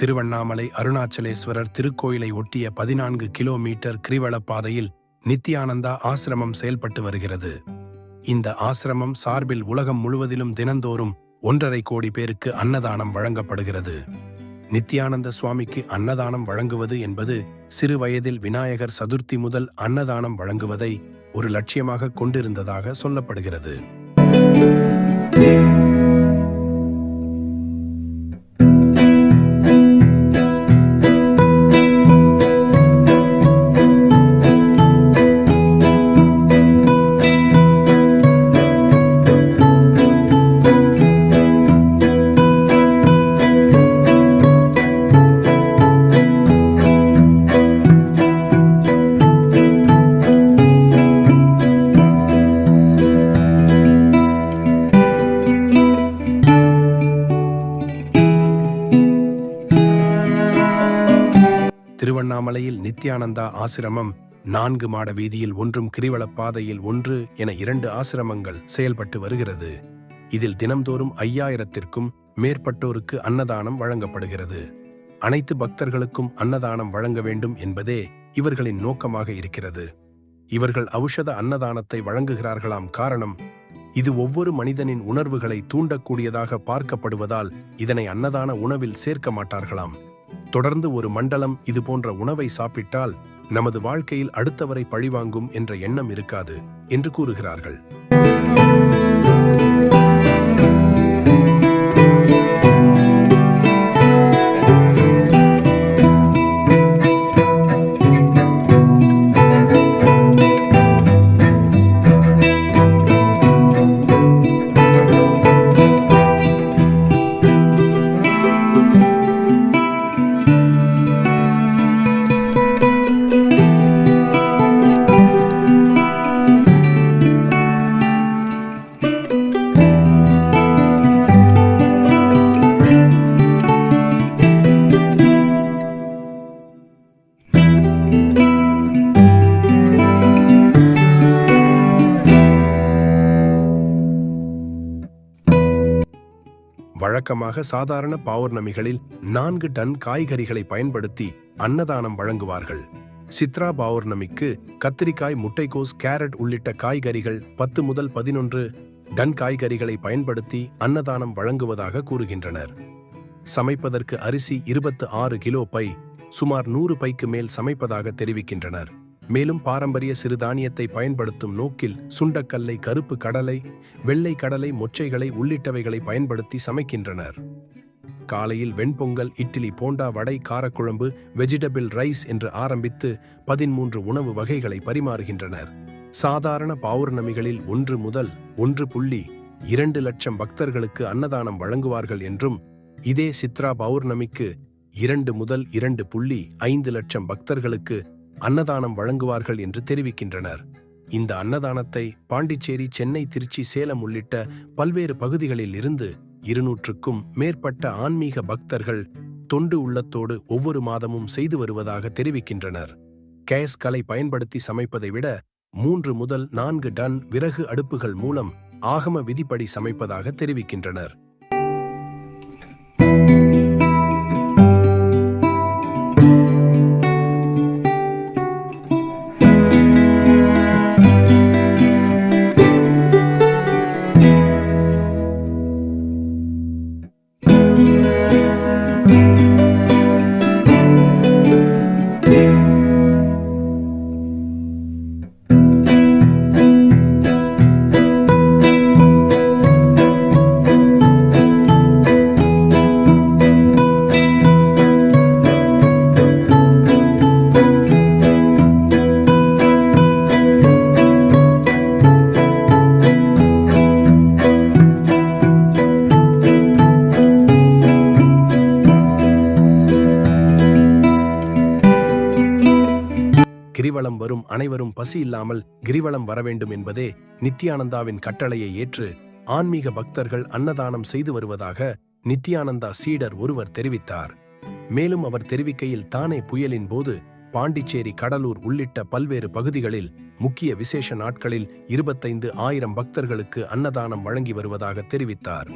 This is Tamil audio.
திருவண்ணாமலை அருணாச்சலேஸ்வரர் திருக்கோயிலை ஒட்டிய 14 கிலோமீட்டர் கிரிவல பாதையில் நித்யானந்தா ஆசிரமம் செயல்பட்டு வருகிறது. இந்த ஆசிரமம் சார்பில் உலகம் முழுவதிலும் தினந்தோறும் 1.5 கோடி பேருக்கு அன்னதானம் வழங்கப்படுகிறது. நித்யானந்த சுவாமிக்கு அன்னதானம் வழங்குவது என்பது சிறு வயதில் விநாயகர் சதுர்த்தி முதல் அன்னதானம் வழங்குவதை ஒரு லட்சியமாக கொண்டிருந்ததாக சொல்லப்படுகிறது. திருவண்ணாமலையில் நித்யானந்தா ஆசிரமம் 4 மாட வீதியில் ஒன்றும் கிரிவல பாதையில் 1 என 2 ஆசிரமங்கள் செயல்பட்டு வருகிறது. இதில் தினம்தோறும் 5000த்திற்கும் மேற்பட்டோருக்கு அன்னதானம் வழங்கப்படுகிறது. அனைத்து பக்தர்களுக்கும் அன்னதானம் வழங்க வேண்டும் என்பதே இவர்களின் நோக்கமாக இருக்கிறது. இவர்கள் ஔஷத அன்னதானத்தை வழங்குகிறார்களாம். காரணம், இது ஒவ்வொரு மனிதனின் உணர்வுகளை தூண்டக்கூடியதாக பார்க்கப்படுவதால் இதனை அன்னதான உணவில் சேர்க்க மாட்டார்களாம். தொடர்ந்து ஒரு மண்டலம் இது போன்ற உணவை சாப்பிட்டால் நமது வாழ்க்கையில் அடுத்தவரை பழிவாங்கும் என்ற எண்ணம் இருக்காது என்று கூறுகிறார்கள். வழக்கமாக சாதாரண பௌர்ணமிகளில் 4 டன் காய்கறிகளை பயன்படுத்தி அன்னதானம் வழங்குவார்கள். சித்ரா பௌர்ணமிக்கு கத்திரிக்காய், முட்டைக்கோஸ், கேரட் உள்ளிட்ட காய்கறிகள் 10 முதல் 11 டன் காய்கறிகளை பயன்படுத்தி அன்னதானம் வழங்குவதாக கூறுகின்றனர். சமைப்பதற்கு அரிசி 26 கிலோ பை, சுமார் 100 பைக்கு மேல் சமைப்பதாக தெரிவிக்கின்றனர். மேலும் பாரம்பரிய சிறுதானியத்தை பயன்படுத்தும் நோக்கில் சுண்டக்கல்லை, கருப்பு கடலை, வெள்ளை கடலை, மொச்சைகளை உள்ளிட்டவைகளை பயன்படுத்தி சமைக்கின்றனர். காலையில் வெண்பொங்கல், இட்லி, போண்டா, வடை, காரக்குழம்பு, வெஜிடபிள் ரைஸ் என்று ஆரம்பித்து 13 உணவு வகைகளை பரிமாறுகின்றனர். சாதாரண பௌர்ணமிகளில் 1 முதல் 1.2 லட்சம் பக்தர்களுக்கு அன்னதானம் வழங்குவார்கள் என்றும், இதே சித்ரா பௌர்ணமிக்கு 2 முதல் 2.5 லட்சம் பக்தர்களுக்கு அன்னதானம் வழங்குவார்கள் என்று தெரிவிக்கின்றனர். இந்த அன்னதானத்தை பாண்டிச்சேரி, சென்னை, திருச்சி, சேலம் உள்ளிட்ட பல்வேறு பகுதிகளில் இருந்து 200க்கும் மேற்பட்ட ஆன்மீக பக்தர்கள் தொண்டு உள்ளத்தோடு ஒவ்வொரு மாதமும் செய்து வருவதாக தெரிவிக்கின்றனர். கேஸ் கலை பயன்படுத்தி சமைப்பதை விட 3 முதல் 4 டன் விறகு அடுப்புகள் மூலம் ஆகம விதிப்படி சமைப்பதாக தெரிவிக்கின்றனர். கிரிவலம் வரும் அனைவரும் பசி இல்லாமல் கிரிவலம் வர வேண்டும் என்பதே நித்யானந்தாவின் கட்டளையை ஏற்று ஆன்மீக பக்தர்கள் அன்னதானம் செய்து வருவதாக நித்யானந்தா சீடர் ஒருவர் தெரிவித்தார். மேலும் அவர் தெரிவிக்கையில், தானே புயலின் போது பாண்டிச்சேரி, கடலூர் உள்ளிட்ட பல்வேறு பகுதிகளில் முக்கிய விசேஷ நாட்களில் 25,000 பக்தர்களுக்கு அன்னதானம் வழங்கி வருவதாக தெரிவித்தார்.